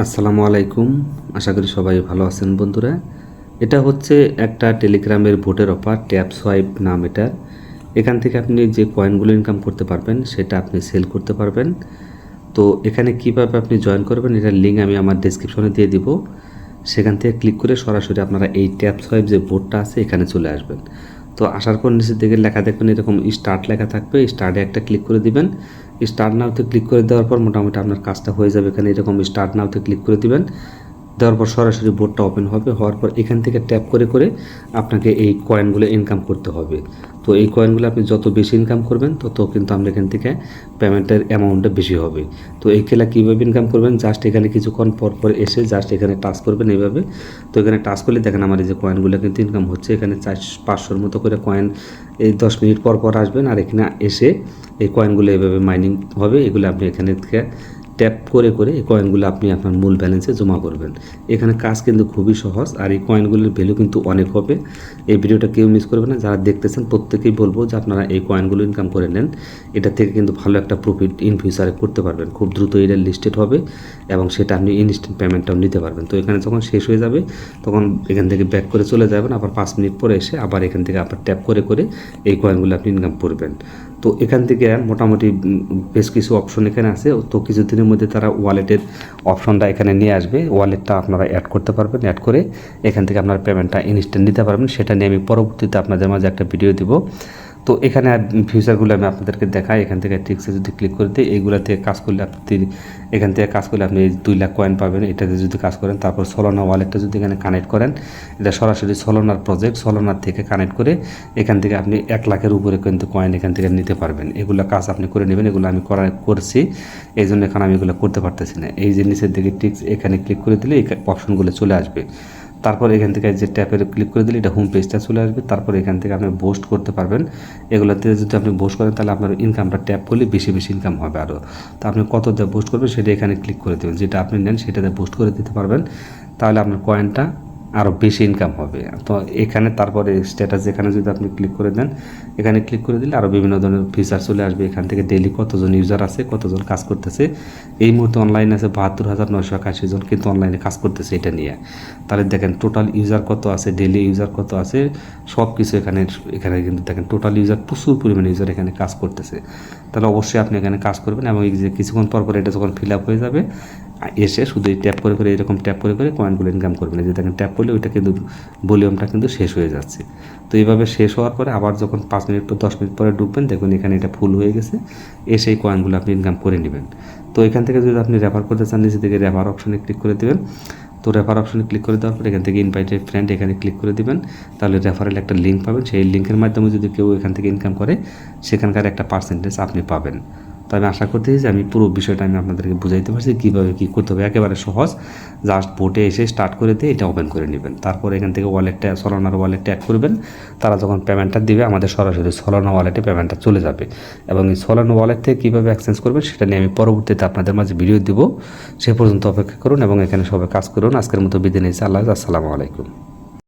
আসসালামু আলাইকুম। আশা করি সবাই ভালো আছেন বন্ধুরা। এটা হচ্ছে একটা টেলিগ্রামের ভোটের অফার, ট্যাপ সোয়াইপ নাম এটার। এখান থেকে আপনি যে কয়েনগুলো ইনকাম করতে পারবেন সেটা আপনি সেল করতে পারবেন। তো এখানে কিভাবে আপনি জয়েন করবেন এটার লিঙ্ক আমি আমার ডেসক্রিপশনে দিয়ে দিব। সেখান থেকে ক্লিক করে সরাসরি আপনারা এই ট্যাপ সোয়াইপ যে বোর্ডটা আছে এখানে চলে আসবেন। তো আসার পর নিচের দিকে লেখা দেখবেন এরকম স্টার্ট লেখা থাকবে, স্টার্টে একটা ক্লিক করে দিবেন। স্টার্ট নাওতে ক্লিক করে দেওয়ার পর মোটামুটি আপনার কাজটা হয়ে যাবে। এখানে এরকম স্টার্ট নাওতে ক্লিক করে দিবেন, দেওয়ার পর সরাসরি বোর্ডটা ওপেন হবে। হওয়ার পর এখান থেকে ট্যাপ করে করে আপনাকে এই কয়েনগুলো ইনকাম করতে হবে। তো এই কয়েনগুলো আপনি যত বেশি ইনকাম করবেন তত কিন্তু আমরা এখান থেকে পেমেন্টের অ্যামাউন্টটা বেশি হবে। তো এই খেলা কীভাবে ইনকাম করবেন, জাস্ট এখানে কিছুক্ষণ পর পর এসে জাস্ট এখানে টাচ করবেন এইভাবে। তো এখানে টাচ করলে দেখেন আমার এই যে কয়েনগুলো কিন্তু ইনকাম হচ্ছে। এখানে 400-500 মতো করে কয়েন এই 10 মিনিট পর পর আসবেন, আর এখানে এসে এই কয়েনগুলো এইভাবে মাইনিং হবে। এগুলো আপনি এখানে থেকে ট্যাপ করে করে এই কয়েনগুলো আপনি আপনার মূল ব্যালেন্সে জমা করবেন। এখানে কাজ কিন্তু খুবই সহজ, আর এই কয়েনগুলোর ভ্যালু কিন্তু অনেক হবে। এই ভিডিওটা কেউ মিস করবে না, যারা দেখতেছেন প্রত্যেকেই বলবো যে আপনারা এই কয়েনগুলো ইনকাম করে নেন। এটা থেকে কিন্তু ভালো একটা প্রফিট ইন ফিউচারে করতে পারবেন। খুব দ্রুত এটা লিস্টেড হবে এবং সেটা আপনি ইনস্ট্যান্ট পেমেন্টটাও নিতে পারবেন। তো এখানে যখন শেষ হয়ে যাবে তখন এখান থেকে ব্যাক করে চলে যাবেন, আবার 5 মিনিট পরে এসে আবার এখান থেকে আপনার ট্যাপ করে করে এই কয়েনগুলো আপনি ইনকাম করবেন। তো এখান থেকে মোটামুটি বেশ কিছু অপশন এখানে আছে। তো কিছুদিনের মধ্যে তারা ওয়ালেটের অপশনটা এখানে নিয়ে আসবে। ওয়ালেটটা আপনারা অ্যাড করতে পারবেন, অ্যাড করে এখান থেকে আপনার পেমেন্টটা ইনস্ট্যান্ট নিতে পারবেন। সেটা নিয়ে আমি পরবর্তীতে আপনাদের মাঝে একটা ভিডিও দিব। তো এখানে আর ফিউচারগুলো আমি আপনাদেরকে দেখাই। এখান থেকে ট্রিক্সে যদি ক্লিক করে দিই, এইগুলোতে কাজ করলে আপনি এখান থেকে কাজ করলে আপনি 2 লাখ কয়েন পাবেন এটাতে যদি কাজ করেন। তারপর সোলানা ওয়ালেটটা যদি এখানে কানেক্ট করেন, এটা সরাসরি সোলানার প্রজেক্ট, সোলানার থেকে কানেক্ট করে এখান থেকে আপনি 1 লাখের উপরে কিন্তু কয়েন এখান থেকে নিতে পারবেন। এগুলো কাজ আপনি করে নেবেন। এগুলো আমি করছি, এই জন্য এখন আমি এগুলো করতে পারতেছি না। এই যে নিচের দিকে ট্রিক্স এখানে ক্লিক করে দিলে এই অপশনগুলো চলে আসবে। তারপর এখান থেকে যে ট্যাপের ক্লিক করে দিলে এটা হোম পেজটা চলে আসবে। তারপর এখান থেকে আপনি পোস্ট করতে পারবেন। এগুলোতে যদি আপনি পোস্ট করেন তাহলে আপনার ইনকামটা ট্যাপ করলে বেশি বেশি ইনকাম হবে আরও। তো আপনি কত দিয়ে পোস্ট করবেন সেটা এখানে ক্লিক করে দেবেন। যেটা আপনি নেন সেটাতে পোস্ট করে দিতে পারবেন, তাহলে আপনার কয়েনটা আরও বেশি ইনকাম হবে। তো এখানে তারপরে স্ট্যাটাস এখানে যদি আপনি ক্লিক করে দেন, এখানে ক্লিক করে দিলে আরও বিভিন্ন ধরনের ফিচার চলে আসবে। এখান থেকে ডেইলি কতজন ইউজার আছে, কতজন কাজ করতেছে। এই মুহূর্তে অনলাইনে আছে 72,981 জন কিন্তু অনলাইনে কাজ করতেছে এটা নিয়ে। তাহলে দেখেন টোটাল ইউজার কত আছে, ডেইলি ইউজার কত আছে, সব কিছু এখানে এখানে কিন্তু দেখেন টোটাল ইউজার প্রচুর পরিমাণে ইউজার এখানে কাজ করতেছে। তাহলে অবশ্যই আপনি এখানে কাজ করবেন এবং এই যে কিছুক্ষণ পর পর এটা যখন ফিল আপ হয়ে যাবে এসে শুধু এই ট্যাপ করে করে এরকম ট্যাপ করে করে কয়েনগুলো ইনকাম করবেন। এই যে দেখেন ট্যাপ করলে ওইটা কিন্তু ভলিউমটা কিন্তু শেষ হয়ে যাচ্ছে। তো এইভাবে শেষ হওয়ার পরে আবার যখন 5 মিনিট পর 10 মিনিট পরে ঢুকবেন, দেখবেন এখানে এটা ফুল হয়ে গেছে। এসে এই কয়েনগুলো আপনি ইনকাম করে নেবেন। তো এখান থেকে যদি আপনি রেফার করতে চান, নিচে থেকে রেফার অপশনে ক্লিক করে দেবেন। তো রেফার অপশনে ক্লিক করে দেওয়ার পর এখান থেকে ইনভাইট এ ফ্রেন্ড এখানে ক্লিক করে দিবেন। তাহলে রেফারেল একটা লিঙ্ক পাবেন। সেই লিঙ্কের মাধ্যমে যদি কেউ এখান থেকে ইনকাম করে সেখানকার একটা পার্সেন্টেজ আপনি পাবেন। তো আমি আশা করতেছি যে আমি পুরো বিষয়টা আমি আপনাদেরকে বুঝাইতে পারছি কীভাবে কী করতে হবে। একেবারে সহজ, জাস্ট বোটে এসে স্টার্ট করে দিয়ে এটা ওপেন করে নেবেন। তারপর এখান থেকে ওয়ালেটটা সোলানার ওয়ালেটটা অ্যাড করবেন। তারা যখন পেমেন্টটা দিবে আমাদের সরাসরি সোলানা ওয়ালেটে পেমেন্টটা চলে যাবে। এবং এই সোলানা ওয়ালেট থেকে কীভাবে এক্সচেঞ্জ করবেন সেটা নিয়ে আমি পরবর্তীতে আপনাদের মাঝে ভিডিও দিব। সে পর্যন্ত অপেক্ষা করুন এবং এখানে সবাই কাজ করুন। আজকের মতো বিদায় নিচ্ছি। আল্লাহ, আসসালামু আলাইকুম।